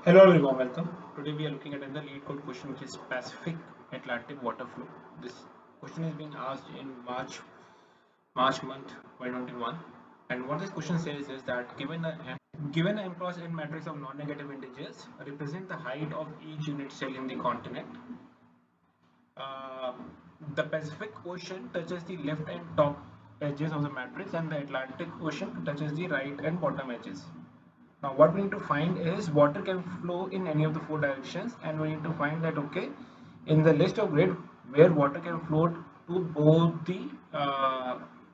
Hello everyone, welcome. Today we are looking at another lead code question which is Pacific Atlantic water flow. This question is being asked in March month 2021. And what this question says is that given an MPROS n matrix of non-negative integers, represent the height of each unit cell in the continent. Uh, the Pacific Ocean touches the left and top edges of the matrix, and the Atlantic Ocean touches the right and bottom edges. Now, what we need to find is water can flow in any of the four directions, and we need to find that okay, in the list of grid where water can flow to both the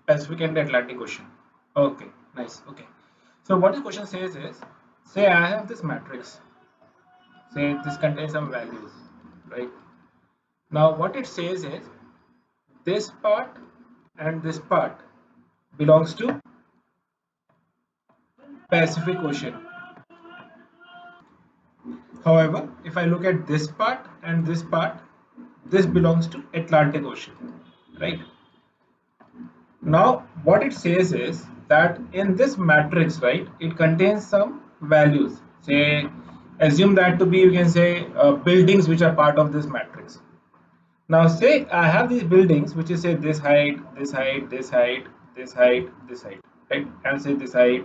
Pacific and the Atlantic Ocean. Okay, nice. Okay, so what this question says is, say I have this matrix, say this contains some values, right? Now, what it says is this part and this part belongs to Pacific Ocean. However, if I look at this part and this part, this belongs to Atlantic Ocean, right? Now, what it says is that in this matrix, right, it contains some values. Say, assume that to be, you can say, buildings which are part of this matrix. Now, say I have these buildings which is say this height, this height, this height, this height, this height, right? And say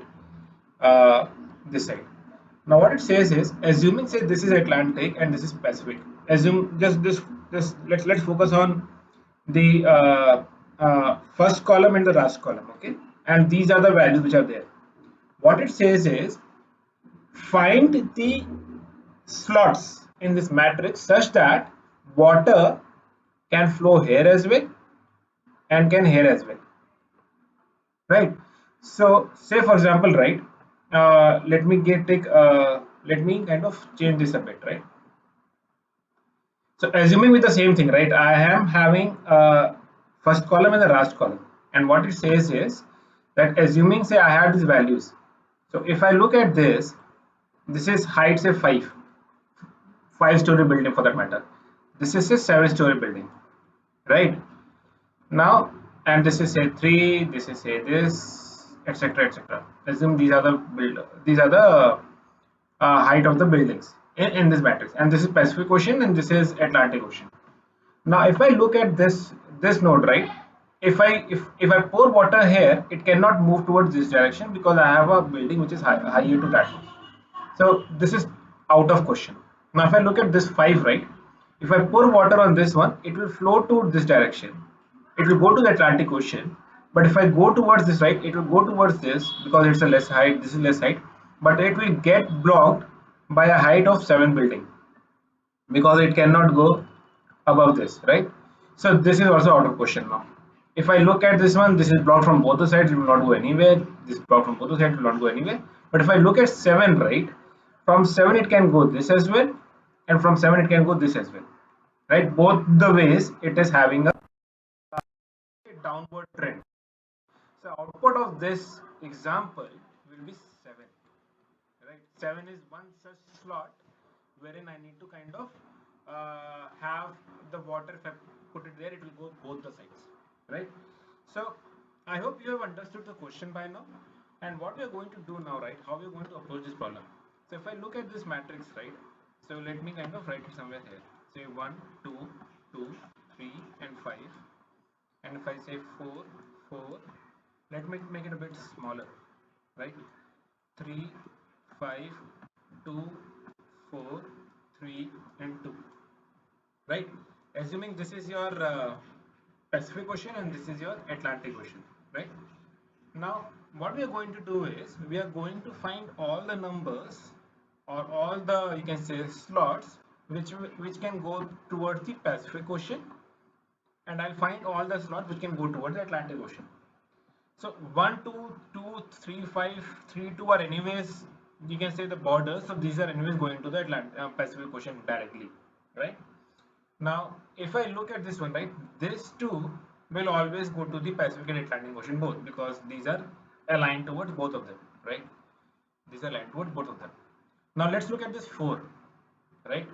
uh, this height. Now what it says is, assuming say this is Atlantic and this is Pacific. Assume just let's focus on the first column and the last column, okay? And these are the values which are there. What it says is, find the slots in this matrix such that water can flow here as well and can here as well, right? So say for example, right, let me kind of change this a bit, right? So assuming with the same thing, right, I am having first column and the last column, and what it says is that assuming say I have these values. So if I look at this is height say 5 story building for that matter. This is a 7 story building, right? Now, and this is say 3, this is say this, etc., etc. Assume these are the height of the buildings in this matrix, and this is Pacific Ocean and this is Atlantic Ocean. Now, if I look at this node, right? If I pour water here, it cannot move towards this direction because I have a building which is higher to that one. So this is out of question. Now, if I look at this 5, right? If I pour water on this one, it will flow to this direction. It will go to the Atlantic Ocean. But if I go towards this, right, it will go towards this because it's a less height. This is less height, but it will get blocked by a height of 7 building because it cannot go above this, right? So this is also out of question now. If I look at this one, this is blocked from both the sides, it will not go anywhere. This is blocked from both the sides, it will not go anywhere. But if I look at 7, right, from 7 it can go this as well, and from 7 it can go this as well, right? Both the ways it is having a downward trend. So output of this example will be 7, right? 7 is one such slot wherein I need to kind of have the water. If I put it there, it will go both the sides, right? So I hope you have understood the question by now, and what we are going to do now, right? How we are going to approach this problem. So if I look at this matrix, right? So let me kind of write it somewhere here. Say 1, 2, 2, 3, and 5. And if I say 4, 4, let me make it a bit smaller, right? 3, 5, 2, 4, 3, and 2, right? Assuming this is your Pacific Ocean and this is your Atlantic Ocean, right? Now, what we are going to do is we are going to find all the numbers or all the, you can say, slots which can go towards the Pacific Ocean, and I'll find all the slots which can go towards the Atlantic Ocean. So 1, 2, 2, 3, 5, 3, 2 are anyways, you can say, the borders. So these are anyways going to the Pacific Ocean directly, right? Now, if I look at this one, right, this two will always go to the Pacific and Atlantic Ocean both because these are aligned towards both of them, right? These are aligned towards both of them. Now let's look at this 4, right?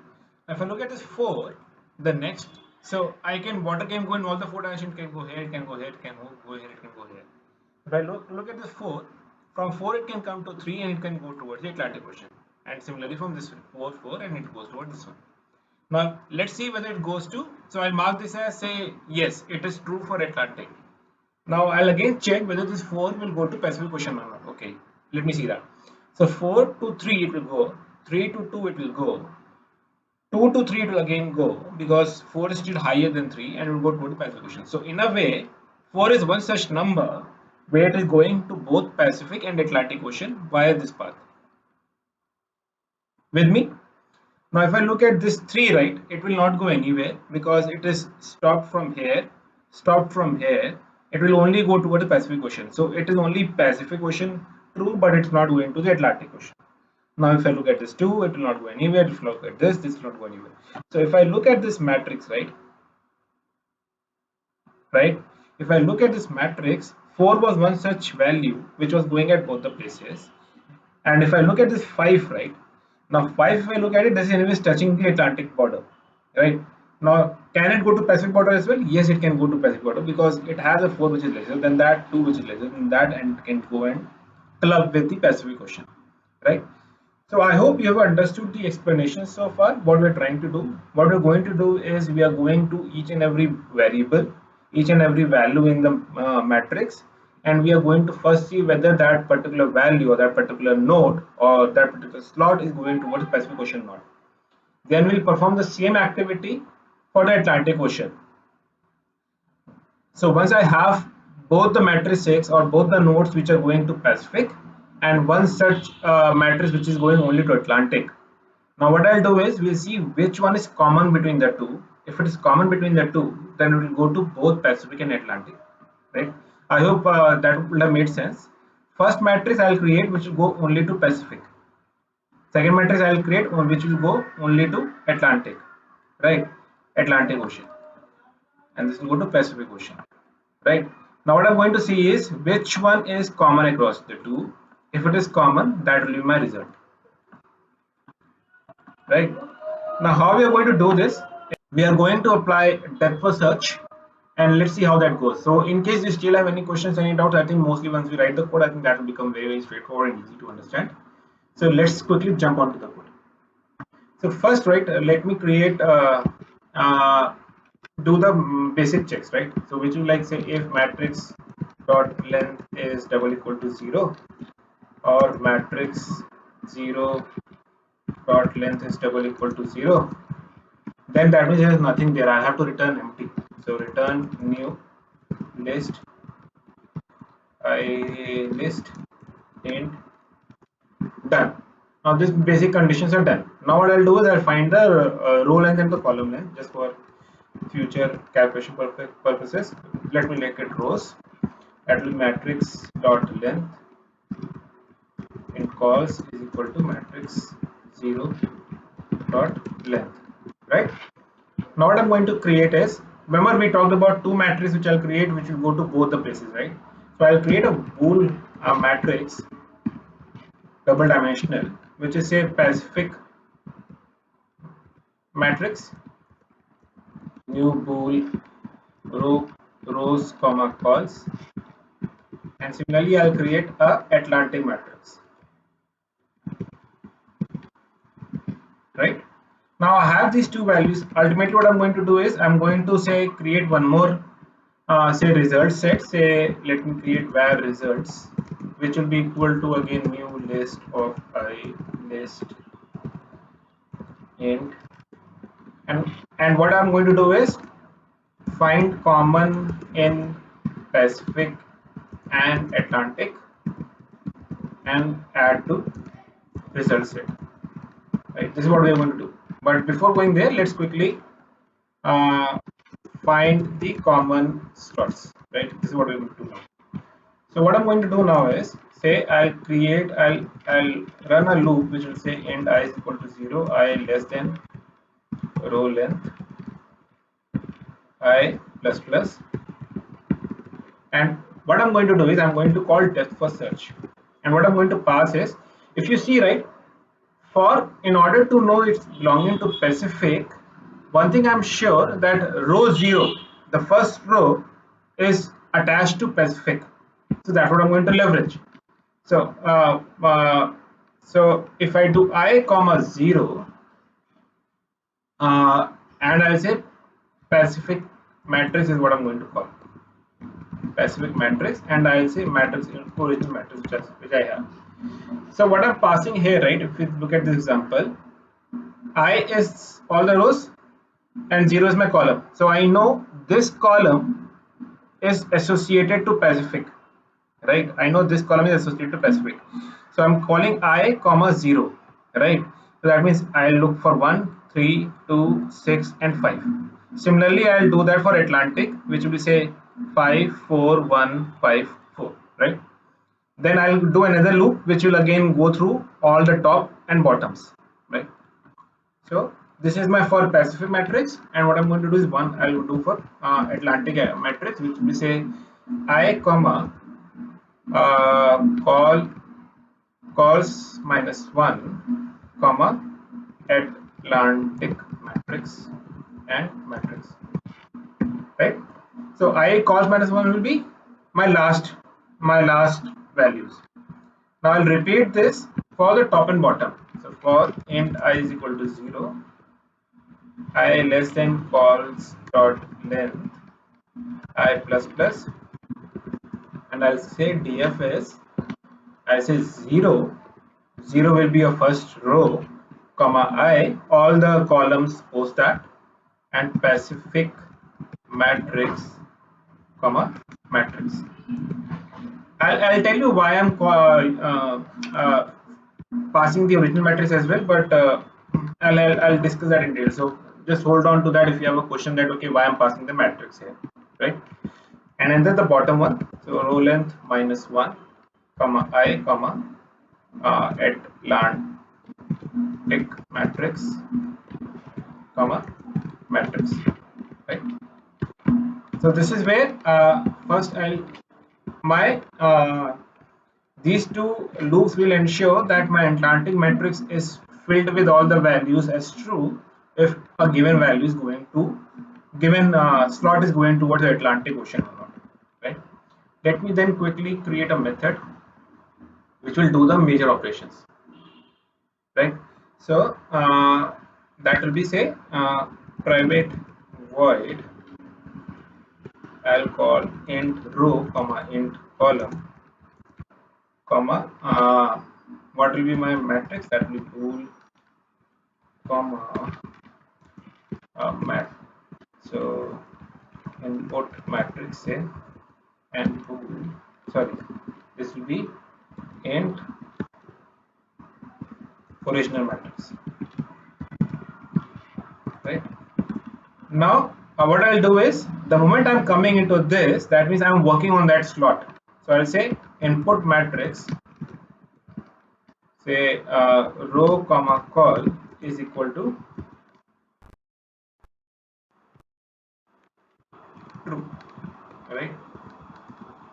If I look at this 4, the next, so I can, water can go in all the four directions, can go here, it can go here, it can go here, it can go here. If I look at this 4, from 4 it can come to 3 and it can go towards the Atlantic Ocean. and similarly from this 4 4 and it goes toward this one. Now let's see whether it goes to, so I'll mark this as say yes, it is true for Atlantic. Now I'll again check whether this 4 will go to Pacific Ocean or not. Okay, let me see that. So 4 to 3 it will go, 3 to 2 it will go, 2 to 3 it will again go because 4 is still higher than 3 and it will go to the Pacific Ocean. So in a way, 4 is one such number where it is going to both Pacific and Atlantic Ocean via this path. With me? Now if I look at this 3, right, it will not go anywhere because it is stopped from here, stopped from here. It will only go toward the Pacific Ocean. So it is only Pacific Ocean true, but it's not going to the Atlantic Ocean. Now if I look at this 2, it will not go anywhere. If I look at this will not go anywhere. So if I look at this matrix, right, if I look at this matrix, 4 was one such value which was going at both the places. And if I look at this 5, right, now 5, if I look at it, this is anyways touching the Atlantic border, right? Now can it go to Pacific border as well? Yes, it can go to Pacific border because it has a 4 which is lesser than that, 2 which is lesser than that, and can go and club with the Pacific Ocean, right? So I hope you have understood the explanation so far. What we're trying to do, what we're going to do is we are going to each and every variable, each and every value in the matrix, and we are going to first see whether that particular value or that particular node or that particular slot is going towards Pacific Ocean or not. Then we'll perform the same activity for the Atlantic Ocean. So once I have both the matrices or both the nodes which are going to Pacific and one such matrix which is going only to Atlantic. Now what I'll do is we'll see which one is common between the two. If it is common between the two, then it will go to both Pacific and Atlantic, right? I hope that would have made sense. First matrix I'll create which will go only to Pacific. Second matrix I'll create which will go only to Atlantic, right? Atlantic Ocean, and this will go to Pacific Ocean, right? Now what I'm going to see is which one is common across the two. If it is common, that will be my result, right? Now how we are going to do this, we are going to apply depth first search and let's see how that goes. So in case you still have any questions, any doubts, I think mostly once we write the code, I think that will become very, very straightforward and easy to understand. So let's quickly jump onto the code. So first, right, let me create uh, do the basic checks, right? So which will like say if matrix dot length is double equal to 0 or matrix 0 dot length is double equal to 0, then that means there is nothing there. I have to return empty. So return new list I list int done. Now these basic conditions are done. Now what I'll do is I'll find the row length and the column length just for future calculation purposes. Let me make it rows. That will be matrix dot length in cols is equal to matrix 0 dot length, right? Now what I'm going to create is, remember we talked about two matrices which I'll create which will go to both the places, right? So I'll create a bool matrix double dimensional which is a Pacific matrix, new bool rows comma cols, and similarly I'll create a Atlantic matrix, right? Now I have these two values. Ultimately what I'm going to do is I'm going to say create one more say result set. Say let me create var results which will be equal to again new list of I list int, and what I'm going to do is find common in Pacific and Atlantic and add to result set, right? This is what we are going to do, but before going there, let's quickly uh, find the common slots, right? This is what we're going to do now. So what I'm going to do now is say I'll run a loop which will say end I is equal to 0, I less than row length I plus plus, and what I'm going to do is I'm going to call depth first search, and what I'm going to pass is, if you see, right, for in order to know it's belonging to Pacific, one thing I'm sure that row 0, the first row, is attached to Pacific, so that's what I'm going to leverage. So So if I do I comma 0, and I'll say Pacific matrix is what I'm going to call Pacific matrix, and I'll say matrix original matrix which I have. So what I'm passing here, right? If you look at this example, I is all the rows and 0 is my column. So I know this column is associated to Pacific, right? I know this column is associated to Pacific. So I'm calling I comma 0, right? So that means I'll look for 1, 3, 2, 6, and 5. Similarly, I'll do that for Atlantic, which will be say 5, 4, 1, 5, 4, right? Then I'll do another loop, which will again go through all the top and bottoms, right? So this is my for Pacific matrix, and what I'm going to do is one I'll do for Atlantic matrix, which will say I comma call calls minus 1 comma Atlantic matrix and matrix, right? So I calls minus 1 will be my last values. Now I'll repeat this for the top and bottom. So for int I is equal to 0, I less than calls dot length I plus plus, and I'll say dfs. I say 0, 0 will be your first row, comma I, all the columns post that, and Pacific matrix, comma matrix. I'll tell you why I'm passing the original matrix as well, but I'll discuss that in detail. So just hold on to that if you have a question that okay, why I'm passing the matrix here, right? And enter the bottom one. So row length minus 1, comma I, comma Atlantic matrix, comma matrix, right? So this is where first I'll my these two loops will ensure that my Atlantic matrix is filled with all the values as true if a given value is going to given slot is going towards the Atlantic Ocean or not, right? Let me then quickly create a method which will do the major operations, right? So that will be say private void. I'll call int row, comma int column, comma what will be my matrix, that will be bool, comma mat. So input matrix say and bool, sorry, this will be int original matrix, right? Now what I'll do is the moment I'm coming into this, that means I'm working on that slot. So I'll say input matrix say row comma call is equal to true, right?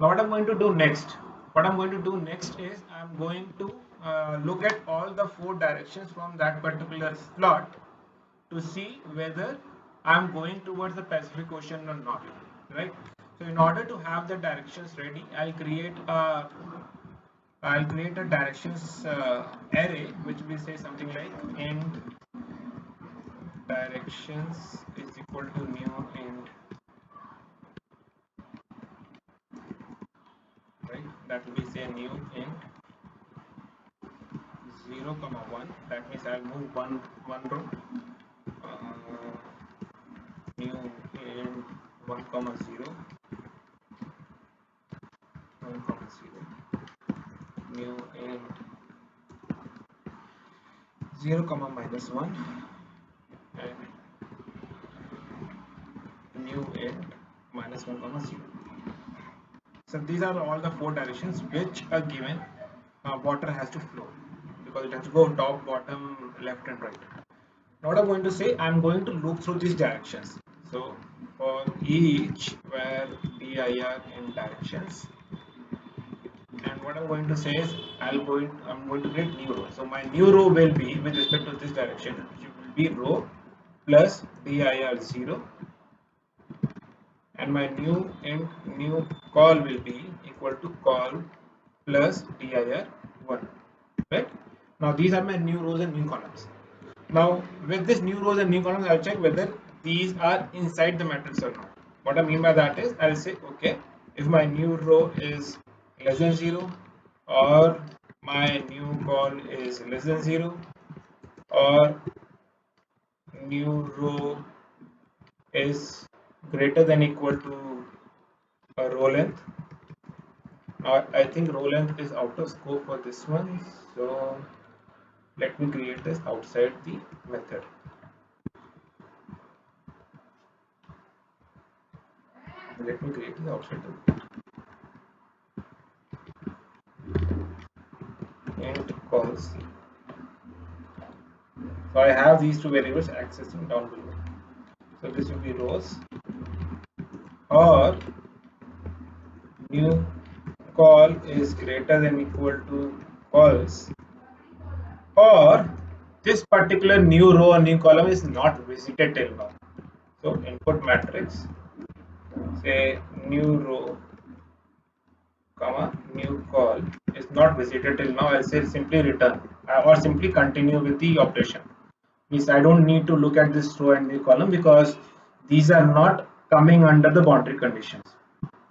Now what I'm going to do next, is I'm going to look at all the 4 directions from that particular slot to see whether I'm going towards the Pacific Ocean or not, right? So in order to have the directions ready, I'll create a directions array, which will say something like int directions is equal to new int, right? That will be say new int 0 comma 1. That means I'll move one row, uh, new int 1 comma 0, 1 comma 0, new int 0 comma minus 1, and new int minus 1 comma 0. So these are all the 4 directions which a given water has to flow, because it has to go top, bottom, left, and right. Now what I'm going to say, I'm going to loop through these directions. So for each where dir in directions, and what I'm going to say is I'm going to create new row. So my new row will be with respect to this direction, which will be row plus dir 0, and my new call will be equal to call plus dir 1, right? Now these are my new rows and new columns. Now with this new rows and new columns, I'll check whether these are inside the matrix or not. What I mean by that is I'll say, okay, if my new row is less than 0, or my new call is less than 0, or new row is greater than equal to a row length. Now I think row length is out of scope for this one, so let me create this outside the method. Let me create this outside the int calls. So I have these two variables accessing down below. So this will be rows, or new call is greater than equal to calls, or this particular new row or new column is not visited till now. So input matrix, say new row comma new call is not visited till now. I'll say simply return or simply continue with the operation. Means I don't need to look at this row and the column because these are not coming under the boundary conditions,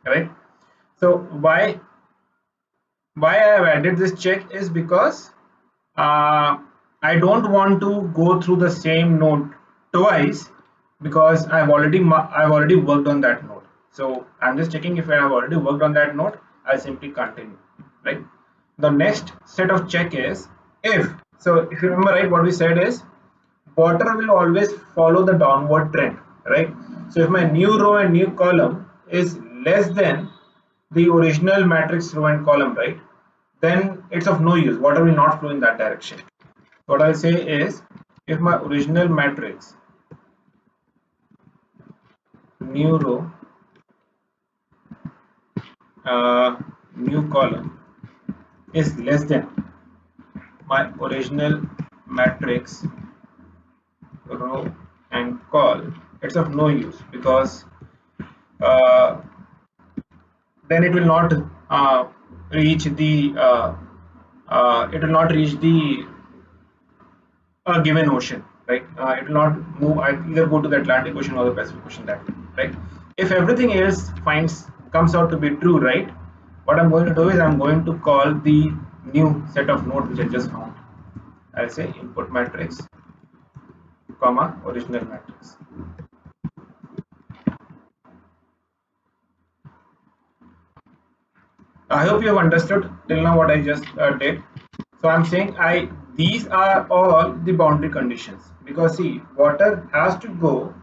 right? So why I have added this check is because I don't want to go through the same node twice, because I've already worked on that node. So I'm just checking if I have already worked on that node. I'll simply continue, right? The next set of check is if, so if you remember, right, what we said is water will always follow the downward trend, right? So if my new row and new column is less than the original matrix row and column, right, then it's of no use. Water will not flow in that direction. What I'll say is if my original matrix new row new column is less than my original matrix row and call, it's of no use, because uh, then reach the it will not reach the given ocean, right? It will not move, either go to the Atlantic Ocean or the Pacific Ocean that way, right? If everything else comes out to be true, right? What I'm going to do is I'm going to call the new set of nodes which I just found. I'll say input matrix, comma original matrix. I hope you have understood till now what I just did. So I'm saying these are all the boundary conditions, because see, water has to go.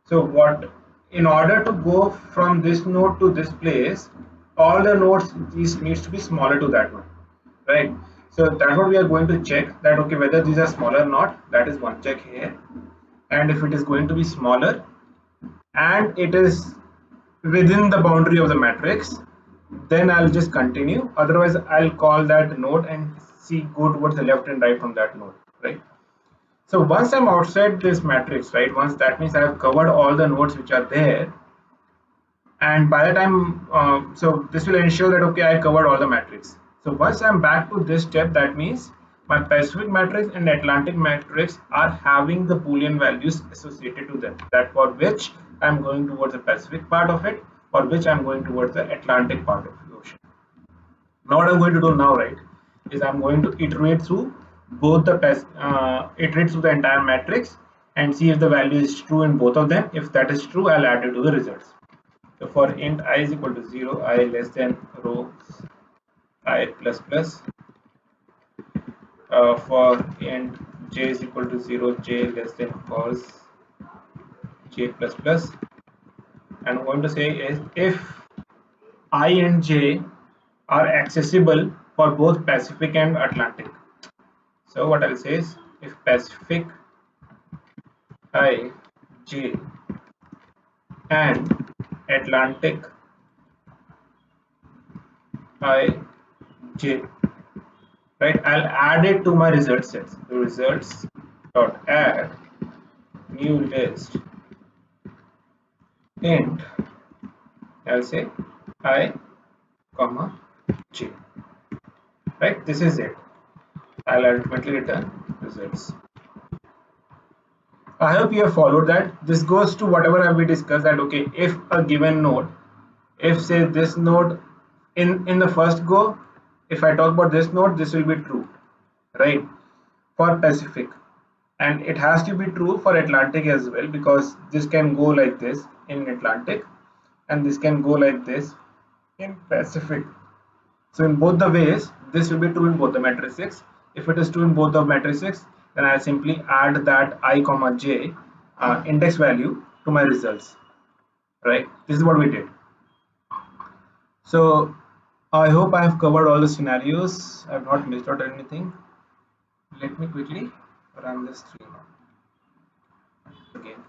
So what, in order to go from this node to this place, all the nodes these needs to be smaller to that one, right? So that's what we are going to check, that okay, whether these are smaller or not. That is one check here. And if it is going to be smaller and it is within the boundary of the matrix, then I'll just continue. Otherwise, I'll call that node and see, go towards the left and right from that node, right? So once I'm outside this matrix, right, once that means I've covered all the nodes which are there, and by the time, so this will ensure that okay, I covered all the matrix. So once I'm back to this step, that means my Pacific matrix and Atlantic matrix are having the Boolean values associated to them, that for which I'm going towards the Pacific part of it, for which I'm going towards the Atlantic part of the ocean. Now what I'm going to do now, right, is I'm going to iterate through both the iterate through the entire matrix and see if the value is true in both of them. If that is true, I'll add it to the results. So for int I is equal to 0, I less than row I plus plus. For int j is equal to 0, j less than false, j plus plus. And I'm going to say is if I and j are accessible for both Pacific and Atlantic. So what I'll say is if Pacific I j and Atlantic I j, right, I'll add it to my result sets. The results dot add new list int, I'll say I comma j, right? This is it. I'll ultimately return results. I hope you have followed that. This goes to whatever have we discussed, that okay, if a given node, if say this node in the first go, if I talk about this node, this will be true, right, for Pacific, and it has to be true for Atlantic as well, because this can go like this in Atlantic and this can go like this in Pacific. So in both the ways, this will be true in both the matrices. If it is true in both the matrices, then I simply add that I comma j index value to my results. Right? This is what we did. So I hope I have covered all the scenarios. I have not missed out anything. Let me quickly run this through again.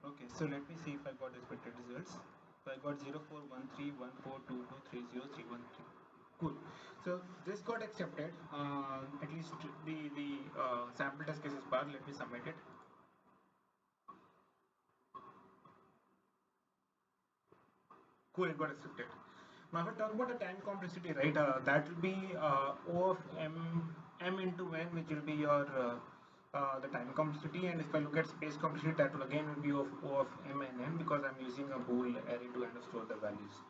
Okay, so let me see if I got expected results. So I got 041314223031. Cool. So this got accepted. At least the sample test cases bar. Let me submit it. Cool, it got accepted. Now, if we talk about the time complexity, right? That will be O of m into n, which will be your the time complexity, and if I look at space complexity, that will again be of O of m and n, because I'm using a bool array to kind of store the values.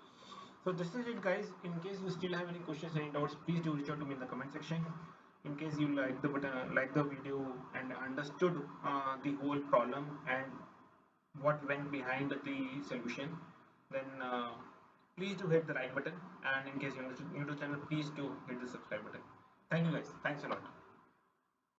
So this is it, guys. In case you still have any questions, any doubts, please do reach out to me in the comment section. In case you like the button, like the video and understood the whole problem and what went behind the solution, then please do hit the like button. And in case you're new to the channel, please do hit the subscribe button. Thank you, guys. Thanks a lot.